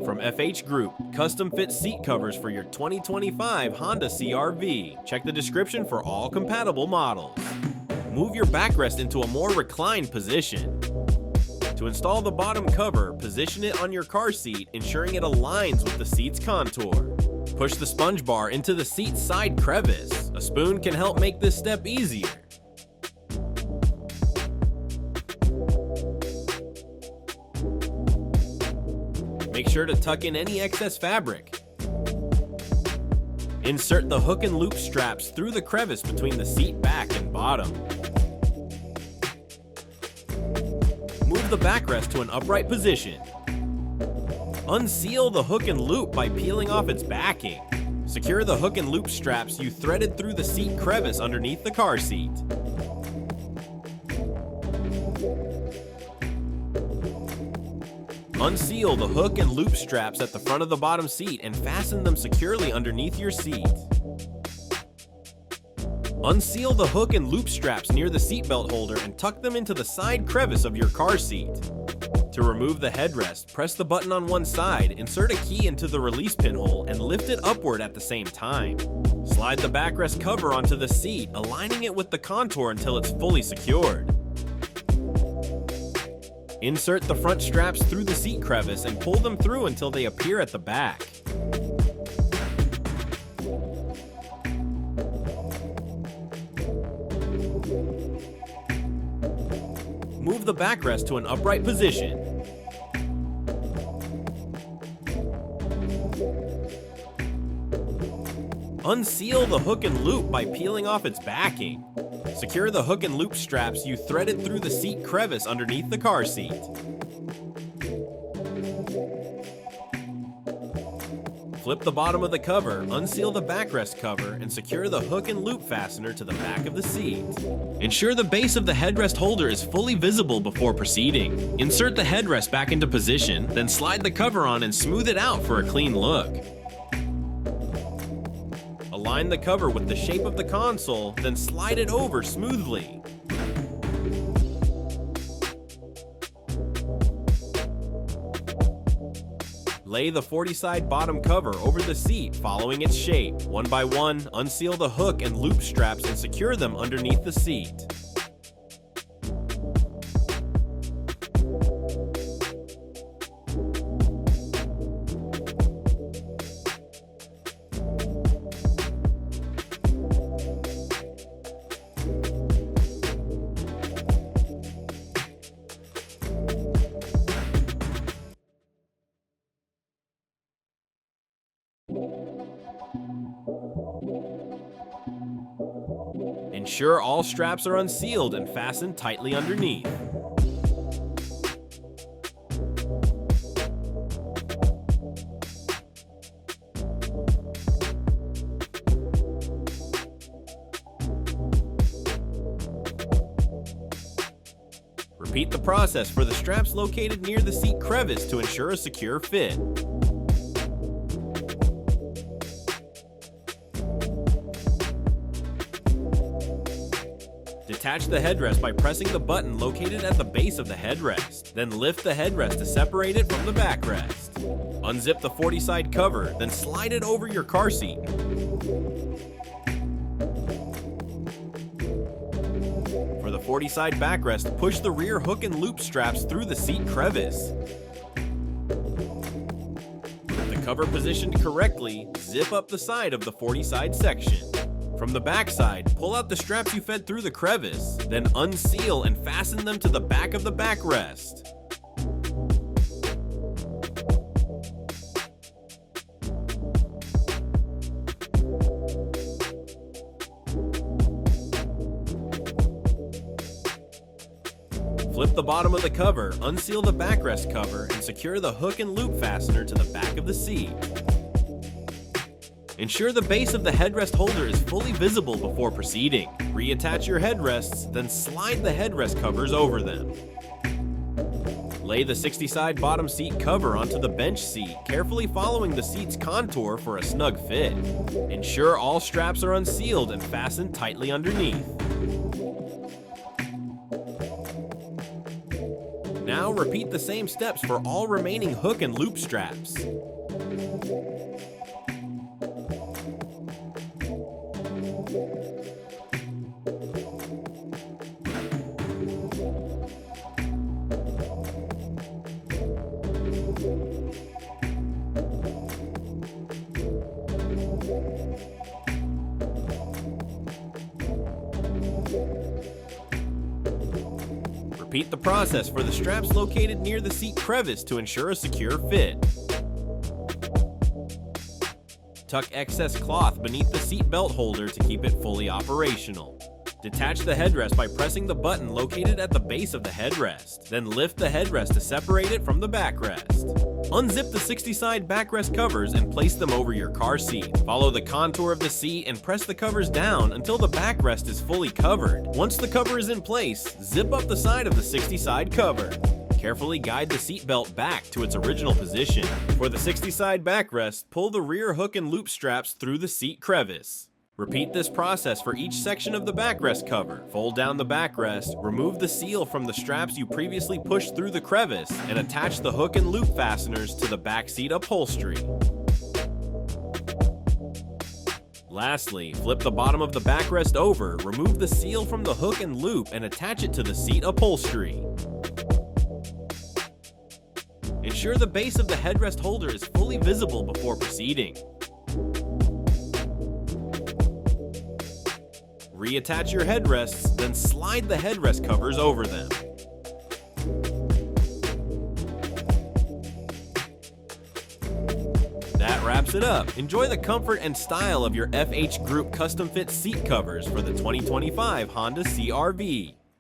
From FH Group, custom fit seat covers for your 2025 Honda CR-V. Check the description for all compatible models. Move your backrest into a more reclined position. To install the bottom cover, position it on your car seat, ensuring it aligns with the seat's contour. Push the sponge bar into the seat's side crevice. A spoon can help make this step easier. Make sure to tuck in any excess fabric. Insert the hook and loop straps through the crevice between the seat back and bottom. Move the backrest to an upright position. Unseal the hook and loop by peeling off its backing. Secure the hook and loop straps you threaded through the seat crevice underneath the car seat. Unseal the hook and loop straps at the front of the bottom seat and fasten them securely underneath your seat. Unseal the hook and loop straps near the seatbelt holder and tuck them into the side crevice of your car seat. To remove the headrest, press the button on one side, insert a key into the release pinhole, and lift it upward at the same time. Slide the backrest cover onto the seat, aligning it with the contour until it's fully secured. Insert the front straps through the seat crevice and pull them through until they appear at the back. Move the backrest to an upright position. Unseal the hook and loop by peeling off its backing. Secure the hook and loop straps you threaded through the seat crevice underneath the car seat. Flip the bottom of the cover, unseal the backrest cover, and secure the hook and loop fastener to the back of the seat. Ensure the base of the headrest holder is fully visible before proceeding. Insert the headrest back into position, then slide the cover on and smooth it out for a clean look. Align the cover with the shape of the console, then slide it over smoothly. Lay the 40-side bottom cover over the seat, following its shape. One by one, unseal the hook and loop straps and secure them underneath the seat. Ensure all straps are unsealed and fastened tightly underneath. Repeat the process for the straps located near the seat crevice to ensure a secure fit. Detach the headrest by pressing the button located at the base of the headrest. Then lift the headrest to separate it from the backrest. Unzip the 40-side cover, then slide it over your car seat. For the 40-side backrest, push the rear hook and loop straps through the seat crevice. With the cover positioned correctly, zip up the side of the 40-side section. From the back side, pull out the straps you fed through the crevice, then unseal and fasten them to the back of the backrest. Flip the bottom of the cover, unseal the backrest cover, and secure the hook and loop fastener to the back of the seat. Ensure the base of the headrest holder is fully visible before proceeding. Reattach your headrests, then slide the headrest covers over them. Lay the 60-side bottom seat cover onto the bench seat, carefully following the seat's contour for a snug fit. Ensure all straps are unsealed and fastened tightly underneath. Now repeat the same steps for all remaining hook and loop straps. Repeat the process for the straps located near the seat crevice to ensure a secure fit. Tuck excess cloth beneath the seat belt holder to keep it fully operational. Detach the headrest by pressing the button located at the base of the headrest. Then lift the headrest to separate it from the backrest. Unzip the 60-side backrest covers and place them over your car seat. Follow the contour of the seat and press the covers down until the backrest is fully covered. Once the cover is in place, zip up the side of the 60-side cover. Carefully guide the seat belt back to its original position. For the 60-side backrest, pull the rear hook and loop straps through the seat crevice. Repeat this process for each section of the backrest cover. Fold down the backrest, remove the seal from the straps you previously pushed through the crevice, and attach the hook and loop fasteners to the back seat upholstery. Lastly, flip the bottom of the backrest over, remove the seal from the hook and loop, and attach it to the seat upholstery. Ensure the base of the headrest holder is fully visible before proceeding. Reattach your headrests, then slide the headrest covers over them. That wraps it up. Enjoy the comfort and style of your FH Group custom fit seat covers for the 2025 Honda CR-V.